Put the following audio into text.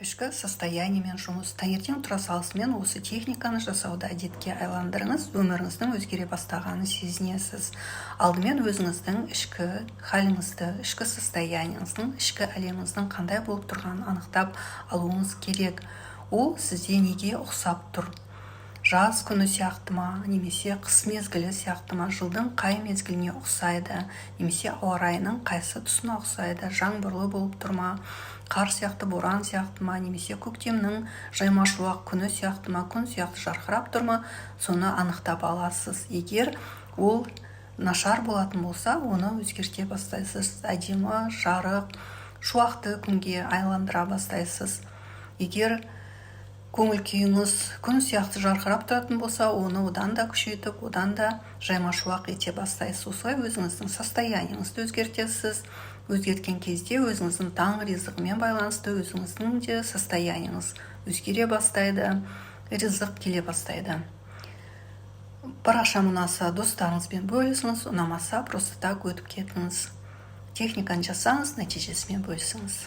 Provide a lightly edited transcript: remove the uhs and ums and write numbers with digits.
Ішкі состояниемен жұмыс. Таңертең тұра салысымен осы техниканы жасауды әдетке айландырыңыз, өміріңіздің өзгере бастағанын сезінесіз. Алдымен өзіңіздің ішкі халіңізді, ішкі состояниеңіздің, ішкі әлеміңіздің қандай болып тұрғанын анықтап алуыңыз керек. Ол сізде неге ұқсап тұр? Жаз күні сияқты ма, немесе қыс мезгілі сияқты ма, жылдың қай мезгіліне ұқсайды, немесе ауа райының қайсы тұсына ұқсайды, жаңбырлы болып тұр ма, қар сияқты, боран сияқты ма, немесе көктемнің жайма-шуақ күні сияқты ма, күн сияқты жарқырап тұр ма, соны анықтап аласыз. Егер ол нашар болатын болса, оны өзгерте бастайсыз. Әдемі, жарық, шуақты күнге айландыра бастайсыз. Егер көңіл күйіңіз күн сияқты жарқырап тұратын болса, оны одан да күшейтіп, одан да жайма-шуақ ете бастайсыз. Осылай өзіңіздің состояниеңізді өзгертесіз. Өзгерткен кезде өзіңіздің таң ризығымен байланысты өзіңіздің де состояниеңіз өзгере бастайды, ризық келе бастайды. Парақшам ұнаса достарыңызбен бөлісіңіз, ұнамаса просто так өтіп кетіңіз. Техниканы жасаңыз, нәтижесімен бөлісіңіз.